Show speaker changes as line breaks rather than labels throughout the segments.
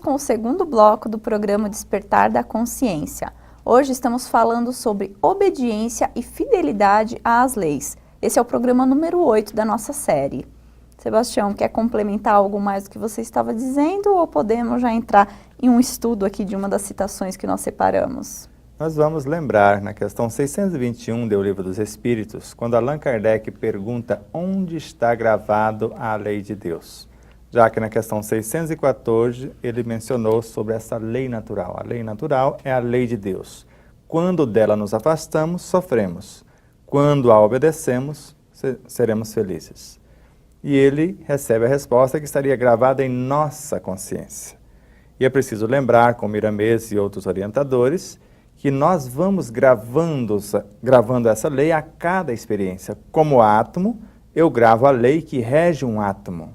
com o segundo bloco do programa Despertar da Consciência. Hoje estamos falando sobre obediência e fidelidade às leis. Esse é o programa número 8 da nossa série. Sebastião, quer complementar algo mais do que você estava dizendo ou podemos já entrar em um estudo aqui de uma das citações que nós separamos?
Nós vamos lembrar, na questão 621 do Livro dos Espíritos, quando Allan Kardec pergunta onde está gravado a lei de Deus. Já que na questão 614 ele mencionou sobre essa lei natural. A lei natural é a lei de Deus. Quando dela nos afastamos, sofremos. Quando a obedecemos, seremos felizes. E ele recebe a resposta que estaria gravada em nossa consciência. E é preciso lembrar, com Miramês e outros orientadores, que nós vamos gravando essa lei a cada experiência. Como átomo, eu gravo a lei que rege um átomo.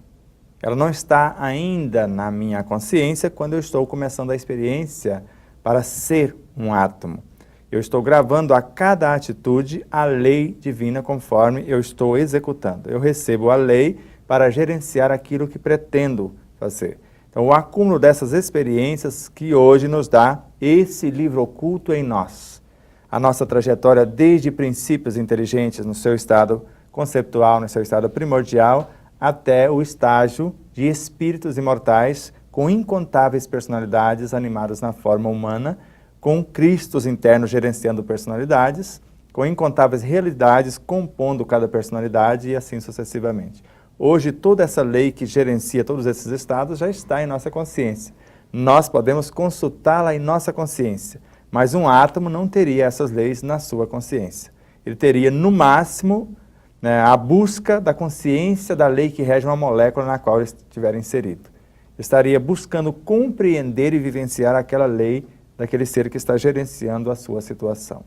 Ela não está ainda na minha consciência quando eu estou começando a experiência para ser um átomo. Eu estou gravando a cada atitude a lei divina conforme eu estou executando. Eu recebo a lei para gerenciar aquilo que pretendo fazer. Então, o acúmulo dessas experiências que hoje nos dá esse livro oculto em nós. A nossa trajetória desde princípios inteligentes no seu estado conceptual, no seu estado primordial, até o estágio de espíritos imortais com incontáveis personalidades animadas na forma humana, com Cristos internos gerenciando personalidades, com incontáveis realidades compondo cada personalidade e assim sucessivamente. Hoje, toda essa lei que gerencia todos esses estados já está em nossa consciência. Nós podemos consultá-la em nossa consciência, mas um átomo não teria essas leis na sua consciência. Ele teria, no máximo, a busca da consciência da lei que rege uma molécula na qual ele estiver inserido. Estaria buscando compreender e vivenciar aquela lei daquele ser que está gerenciando a sua situação.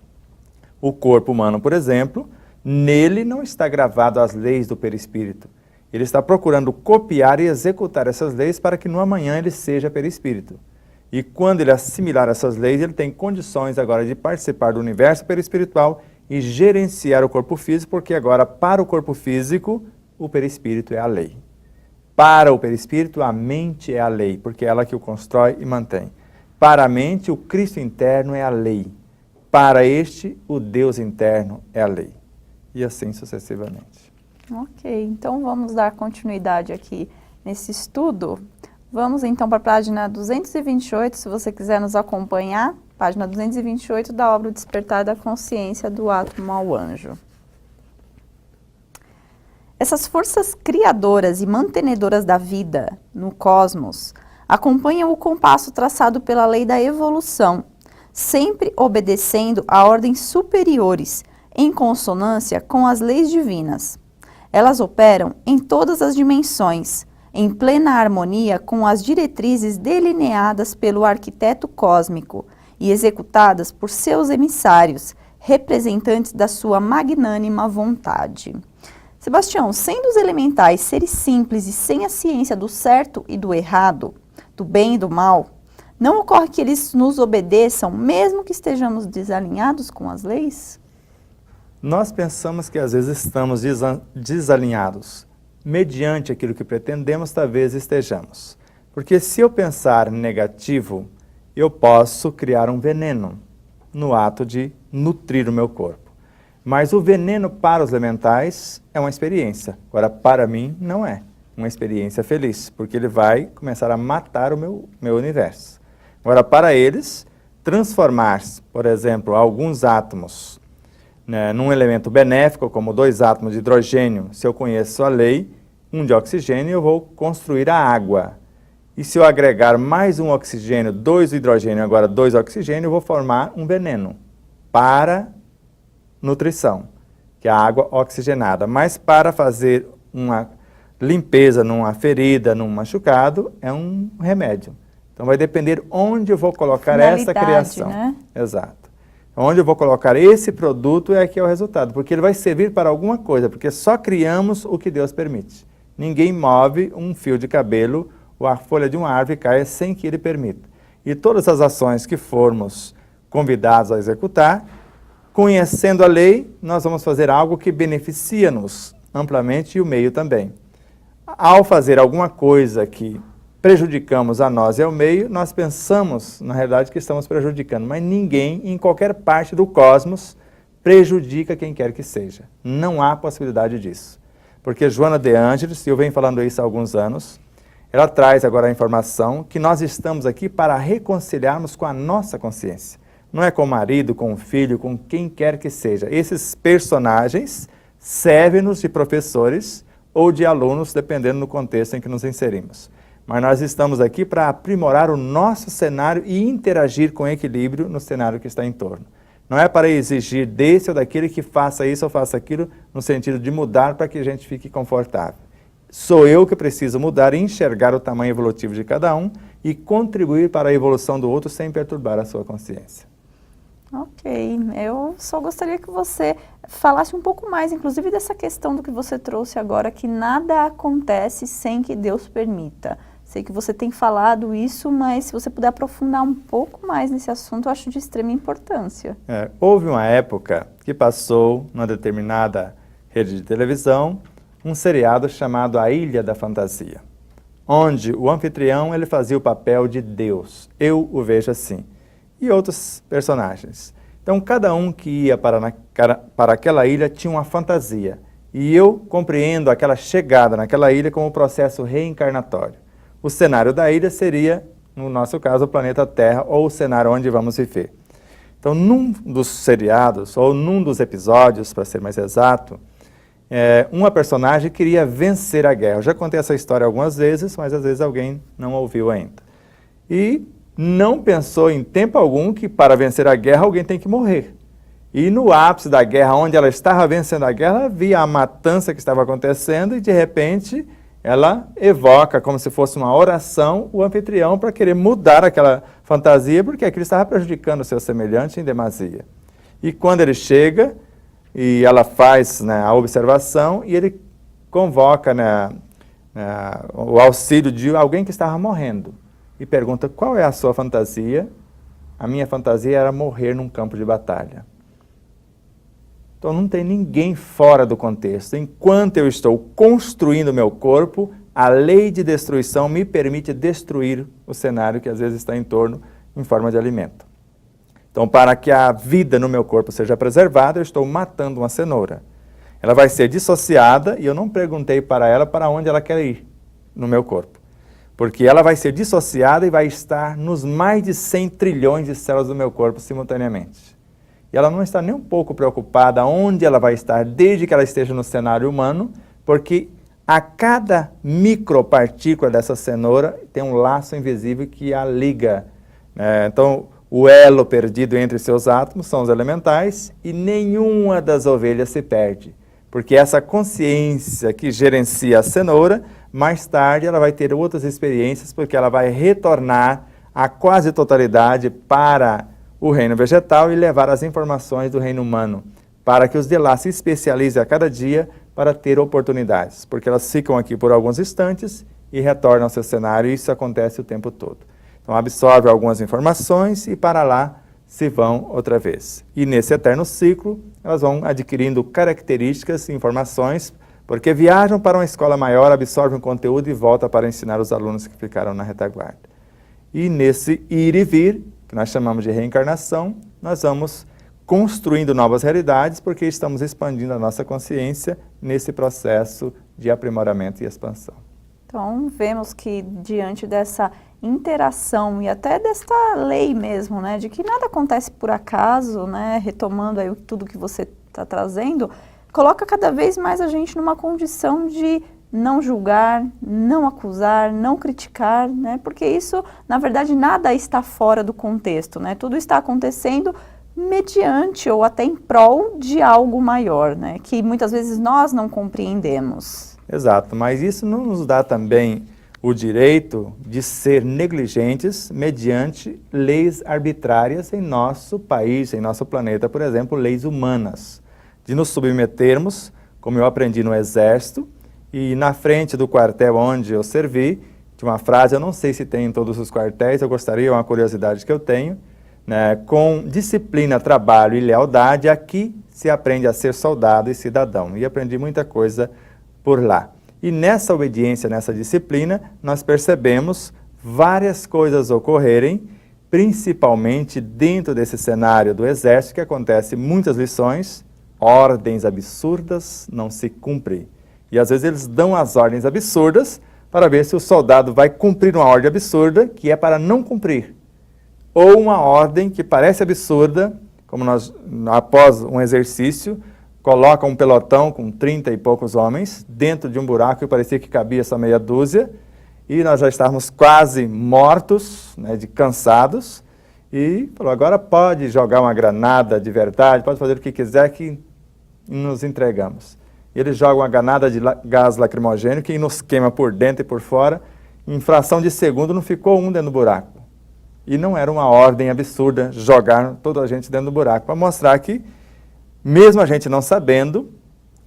O corpo humano, por exemplo, nele não está gravado as leis do perispírito. Ele está procurando copiar e executar essas leis para que no amanhã ele seja perispírito. E quando ele assimilar essas leis, ele tem condições agora de participar do universo perispiritual e gerenciar o corpo físico, porque agora para o corpo físico, o perispírito é a lei. Para o perispírito, a mente é a lei, porque é ela que o constrói e mantém. Para a mente, o Cristo interno é a lei. Para este, o Deus interno é a lei. E assim sucessivamente.
Ok, então vamos dar continuidade aqui nesse estudo. Vamos então para a página 228, se você quiser nos acompanhar. Página 228 da obra O Despertar da Consciência do Átomo ao Anjo. Essas forças criadoras e mantenedoras da vida no cosmos acompanham o compasso traçado pela lei da evolução, sempre obedecendo a ordens superiores, em consonância com as leis divinas. Elas operam em todas as dimensões, em plena harmonia com as diretrizes delineadas pelo arquiteto cósmico e executadas por seus emissários, representantes da sua magnânima vontade. Sebastião, sendo os elementais seres simples e sem a ciência do certo e do errado, do bem e do mal, não ocorre que eles nos obedeçam mesmo que estejamos desalinhados com as leis?
Nós pensamos que às vezes estamos desalinhados. Mediante aquilo que pretendemos, talvez estejamos. Porque se eu pensar negativo, eu posso criar um veneno no ato de nutrir o meu corpo. Mas o veneno para os elementais é uma experiência. Agora, para mim, não é uma experiência feliz, porque ele vai começar a matar o meu universo. Agora, para eles, transformar, por exemplo, alguns átomos num elemento benéfico, como 2 átomos de hidrogênio, se eu conheço a lei, um de oxigênio, eu vou construir a água. E se eu agregar mais um oxigênio, 2 hidrogênio, agora 2 oxigênio, eu vou formar um veneno para nutrição, que é a água oxigenada. Mas para fazer uma limpeza numa ferida, num machucado, é um remédio. Então vai depender onde eu vou colocar essa criação. Né? Exato. Onde eu vou colocar esse produto é que é o resultado, porque ele vai servir para alguma coisa, porque só criamos o que Deus permite. Ninguém move um fio de cabelo ou a folha de uma árvore cai sem que ele permita. E todas as ações que formos convidados a executar, conhecendo a lei, nós vamos fazer algo que beneficia-nos amplamente e o meio também. Ao fazer alguma coisa que prejudicamos a nós e ao meio, nós pensamos, na realidade, que estamos prejudicando, mas ninguém, em qualquer parte do cosmos, prejudica quem quer que seja. Não há possibilidade disso. Porque Joana de Ângeles, e eu venho falando isso há alguns anos, ela traz agora a informação que nós estamos aqui para reconciliarmos com a nossa consciência. Não é com o marido, com o filho, com quem quer que seja. Esses personagens servem-nos de professores ou de alunos, dependendo do contexto em que nos inserimos. Mas nós estamos aqui para aprimorar o nosso cenário e interagir com equilíbrio no cenário que está em torno. Não é para exigir desse ou daquele que faça isso ou faça aquilo, no sentido de mudar para que a gente fique confortável. Sou eu que preciso mudar e enxergar o tamanho evolutivo de cada um e contribuir para a evolução do outro sem perturbar a sua consciência.
Ok, eu só gostaria que você falasse um pouco mais, inclusive dessa questão do que você trouxe agora, que nada acontece sem que Deus permita. Sei que você tem falado isso, mas se você puder aprofundar um pouco mais nesse assunto, eu acho de extrema importância.
Houve uma época que passou, numa determinada rede de televisão, um seriado chamado A Ilha da Fantasia, onde o anfitrião ele fazia o papel de Deus, eu o vejo assim, e outros personagens. Então, cada um que ia para aquela ilha tinha uma fantasia, e eu compreendo aquela chegada naquela ilha como um processo reencarnatório. O cenário da ilha seria, no nosso caso, o planeta Terra, ou o cenário onde vamos viver. Então, num dos seriados, ou num dos episódios, para ser mais exato, uma personagem queria vencer a guerra. Eu já contei essa história algumas vezes, mas às vezes alguém não ouviu ainda. E não pensou em tempo algum que para vencer a guerra alguém tem que morrer. E no ápice da guerra, onde ela estava vencendo a guerra, ela via a matança que estava acontecendo e de repente ela evoca, como se fosse uma oração, o anfitrião para querer mudar aquela fantasia, porque aquilo estava prejudicando o seu semelhante em demasia. E quando ele chega, e ela faz, né, a observação, e ele convoca, né, o auxílio de alguém que estava morrendo. E pergunta, qual é a sua fantasia? A minha fantasia era morrer num campo de batalha. Então não tem ninguém fora do contexto. Enquanto eu estou construindo o meu corpo, a lei de destruição me permite destruir o cenário que às vezes está em torno em forma de alimento. Então, para que a vida no meu corpo seja preservada, eu estou matando uma cenoura. Ela vai ser dissociada e eu não perguntei para ela para onde ela quer ir no meu corpo. Porque ela vai ser dissociada e vai estar nos mais de 100 trilhões de células do meu corpo simultaneamente. E ela não está nem um pouco preocupada onde ela vai estar, desde que ela esteja no cenário humano, porque a cada micropartícula dessa cenoura tem um laço invisível que a liga. Então, o elo perdido entre seus átomos são os elementais e nenhuma das ovelhas se perde. Porque essa consciência que gerencia a cenoura, mais tarde ela vai ter outras experiências, porque ela vai retornar a quase totalidade para o reino vegetal e levar as informações do reino humano, para que os de lá se especializem a cada dia para ter oportunidades, porque elas ficam aqui por alguns instantes e retornam ao seu cenário, e isso acontece o tempo todo. Então absorve algumas informações e para lá se vão outra vez. E nesse eterno ciclo, elas vão adquirindo características e informações, porque viajam para uma escola maior, absorvem o conteúdo e voltam para ensinar os alunos que ficaram na retaguarda. E nesse ir e vir, que nós chamamos de reencarnação, nós vamos construindo novas realidades, porque estamos expandindo a nossa consciência nesse processo de aprimoramento e expansão.
Então, vemos que diante dessa interação e até desta lei mesmo, né, de que nada acontece por acaso, né, retomando aí tudo que você está trazendo, coloca cada vez mais a gente numa condição de não julgar, não acusar, não criticar, né, porque isso, na verdade, nada está fora do contexto, né, tudo está acontecendo mediante ou até em prol de algo maior, né, que muitas vezes nós não compreendemos.
Exato, mas isso não nos dá também o direito de ser negligentes mediante leis arbitrárias em nosso país, em nosso planeta, por exemplo, leis humanas, de nos submetermos, como eu aprendi no Exército, e na frente do quartel onde eu servi, tinha uma frase, eu não sei se tem em todos os quartéis, eu gostaria, é uma curiosidade que eu tenho, né, com disciplina, trabalho e lealdade, aqui se aprende a ser soldado e cidadão, e aprendi muita coisa por lá. E nessa obediência, nessa disciplina, nós percebemos várias coisas ocorrerem, principalmente dentro desse cenário do exército, que acontece muitas lições, ordens absurdas não se cumprem. E às vezes eles dão as ordens absurdas para ver se o soldado vai cumprir uma ordem absurda, que é para não cumprir. Ou uma ordem que parece absurda, como nós, após um exercício, colocam um pelotão com 30 e poucos homens dentro de um buraco que parecia que cabia só meia dúzia, e nós já estávamos quase mortos, né, de cansados, e falou, agora pode jogar uma granada de verdade, pode fazer o que quiser que nos entregamos. E eles jogam uma granada de gás lacrimogêneo que nos queima por dentro e por fora, em fração de segundo não ficou um dentro do buraco. E não era uma ordem absurda jogar toda a gente dentro do buraco, para mostrar que, mesmo a gente não sabendo,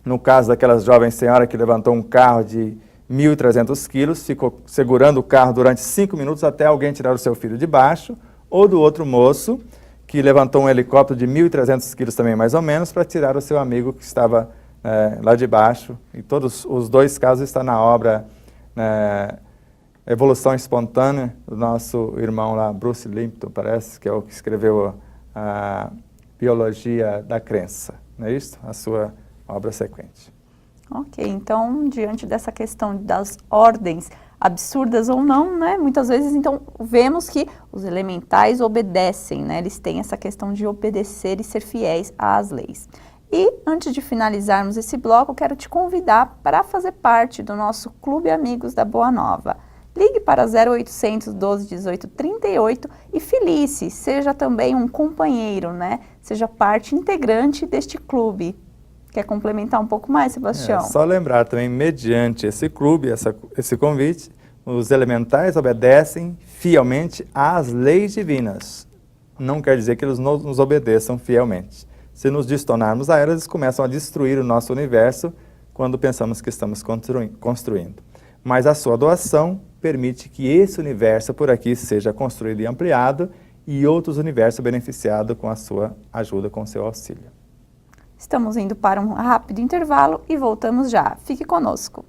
no caso daquela jovem senhora que levantou um carro de 1.300 quilos, ficou segurando o carro durante 5 minutos até alguém tirar o seu filho de baixo, ou do outro moço, que levantou um helicóptero de 1.300 quilos também, mais ou menos, para tirar o seu amigo que estava lá de baixo. E todos os dois casos estão na obra Evolução Espontânea, do nosso irmão lá, Bruce Lipton, parece, que é o que escreveu a Biologia da Crença, não é isso? A sua obra sequente.
Ok, então, diante dessa questão das ordens absurdas ou não, né, muitas vezes, então, vemos que os elementais obedecem, né, eles têm essa questão de obedecer e ser fiéis às leis. E, antes de finalizarmos esse bloco, eu quero te convidar para fazer parte do nosso Clube Amigos da Boa Nova. Ligue para 0800 12 18 38 e filie-se, seja também um companheiro, né? Seja parte integrante deste clube. Quer complementar um pouco mais, Sebastião?
Só lembrar também, mediante esse clube, esse convite, os elementais obedecem fielmente às leis divinas. Não quer dizer que eles nos obedeçam fielmente. Se nos destornarmos a elas, eles começam a destruir o nosso universo quando pensamos que estamos construindo. Mas a sua doação permite que esse universo por aqui seja construído e ampliado e outros universos beneficiados com a sua ajuda, com o seu auxílio.
Estamos indo para um rápido intervalo e voltamos já. Fique conosco.